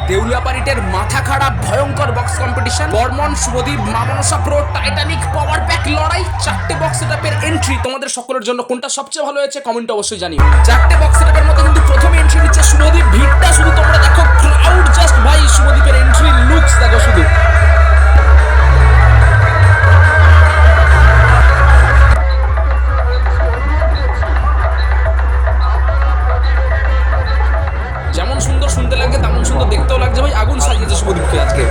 দেউলিয়া পারিটের মাথা খারাপ ভয়ঙ্কর বক্স কম্পিটিশন, বর্মন, শুভদীপ, মা Manasa pro, Titanic, power pack লড়াই, চারটে বক্স সেটআপের এন্ট্রি তোমাদের সকলের জন্য কোনটা সবচেয়ে ভালো হয়েছে কমেন্টে অবশ্যই জানিও। চারটে বক্স সেটআপের মধ্যে কিন্তু প্রথমে এন্ট্রি নিচ্ছে শুভদীপ। ভিড়টা শুধু তোমরা দেখো, ক্রাউড জাস্ট ভাই শুভদীপের এন্ট্রি লুকস দেখো শুধু। যেমন সুন্দর শুনতে লাগে তেমন সুন্দর দেখতেও লাগছে ভাই, আগুন সাজিয়েছে শুভদীপকে আজকে।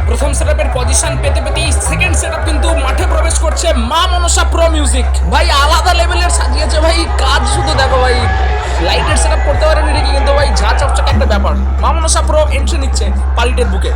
প্রথম সেটআপের পজিশন পেতে পেতেই সেকেন্ড সেটআপ কিন্তু মাঠে প্রবেশ করছে মা মনসা প্রো মিউজিক। ভাই আলাদা লেভেলের সাজিয়েছে ভাই, কাজ শুধু দেখো ভাই। লাইটের সেটআপ করতে পারেনি নাকি, কিন্তু ভাই ঝা চকচকে একটা ব্যাপার। মা মনসা প্রো এন্ট্রি নিচ্ছে পারিটের বুকে।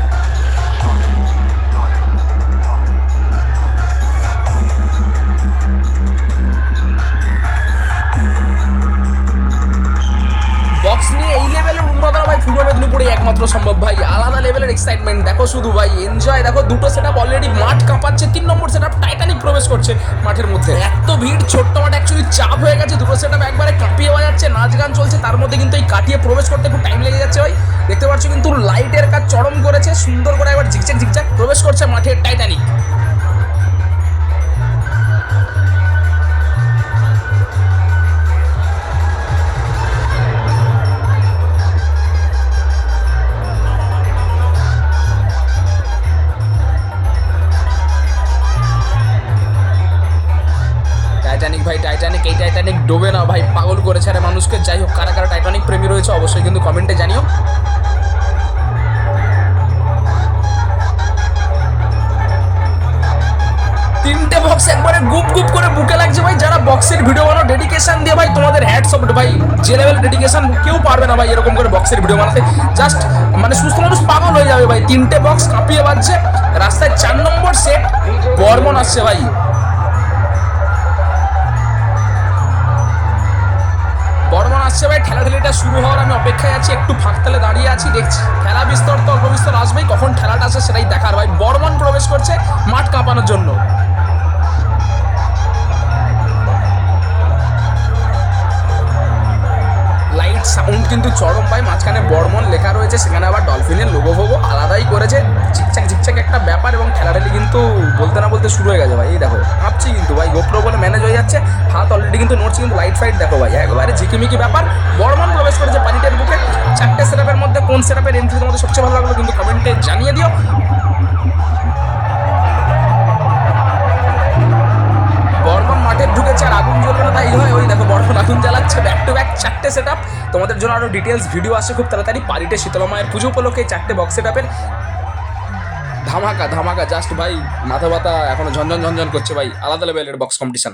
বক্স নিয়ে এই লেভেলের উন্মাদনা ভাই পূর্ব মেদিনীপুরে একমাত্র সম্ভব ভাই। আলাদা লেভেলের এক্সাইটমেন্ট দেখো শুধু ভাই, এনজয় দেখো। দুটো সেটআপ অলরেডি মাঠ কাঁপাচ্ছে। 3 নম্বর সেটআপ টাইটানিক প্রবেশ করছে মাঠের মধ্যে। এত ভিড়, ছোট্ট মাঠ অ্যাকচুয়ালি চাপ হয়ে গেছে। দুটো সেটআপ একবারে কাঁপিয়ে বাজাচ্ছে, নাচ গান চলছে, তার মধ্যে কিন্তু এই কাটিয়ে প্রবেশ করতে খুব টাইম লেগে যাচ্ছে ভাই। দেখতে পাচ্ছ কিন্তু লাইটের কাজ চরম করেছে, সুন্দর করে একবার ঝিকঝাক ঝিকঝাক প্রবেশ করছে মাঠে টাইটানিক। টাইটানিক ভাই, টাইটানিক, এই টাইটানিক ডোবে না ভাই, পাগল করেছে আরে মানুষকে। যাই হোক, কারা কারা টাইটানিক প্রেমী রয়েছে অবশ্যই কিন্তু কমেন্টে জানিও। তিনটে বক্স একবারে গুপ গুপ করে বুকে লাগছে ভাই। যারা বক্সের ভিডিও বানাও ডেডিকেশন দিয়ে ভাই, তোমাদের হ্যাটস অফ ভাই। যে লেভেল ডেডিকেশন কেউ পারবে না ভাই এরকম করে বক্সের ভিডিও বানাতে। জাস্ট মানে সুস্থ মানুষ পাগল হয়ে যাবে ভাই। তিনটে বক্স কাঁপিয়ে বাজছে। রাস্তায় 4 নম্বর সেট বর্মন আসছে ভাই। বর্মন আসছে ভাই। ঠেলাঠেলিটা শুরু হওয়ার আমি অপেক্ষায় আছি, একটু ফাঁকতালে দাঁড়িয়ে আছি, দেখছি খেলা বিস্তর তো অল্প বিস্তর আসবেই, কখন ঠেলাটা আসে সেটাই দেখার ভাই। বর্মন প্রবেশ করছে মাঠ কাঁপানোর জন্য। লাইট সাউন্ড কিন্তু চরম ভাই। মাঝখানে বর্মন লেখা রয়েছে, সেখানে আবার ডলফিনের লোগো ফোগো আলাদাই করেছে। ঝিকঝাক ঝিকঝাক একটা ব্যাপার, এবং ঠেলাঠেলি কিন্তু বলতে না বলতে শুরু হয়ে গেছে ভাই। এই দেখো কাঁপছি কিন্তু ভাই, গোপ্রো বলে ম্যানেজ হয়ে যাচ্ছে, হাত অলরেডি কিন্তু নড়ছে, কিন্তু লাইট ফাইট দেখো ভাই একবারে ঝিকিমিকি ব্যাপার। বর্মন প্রবেশ করেছে পারিটের বুকে। চারটে সেটআপের মধ্যে কোন সেটআপের এন্ট্রি তোমাদের সবচেয়ে ভালো লাগলো কিন্তু কমেন্টে জানিয়ে দিও। বর্মন মাঠে ঢুকেছে আর আগুন জ্বলবে না তাই হয়। ওই দেখো বর্মন আগুন জ্বালাচ্ছে। ব্যাক টু ব্যাক চারটে সেটআপ। তোমাদের জন্য আরো ডিটেলস ভিডিও আসে খুব তাড়াতাড়ি। পারিটে শীতলা মায়ের পুজো উপলক্ষে চারটে বক্স সেটআপের ধামাকা ধামাকা জাস্ট ভাই। মাথা ব্যথা এখনো ঝনঝন ঝনঝন করছে ভাই। আলাদা লেভেলের বক্স কম্পিটিশন।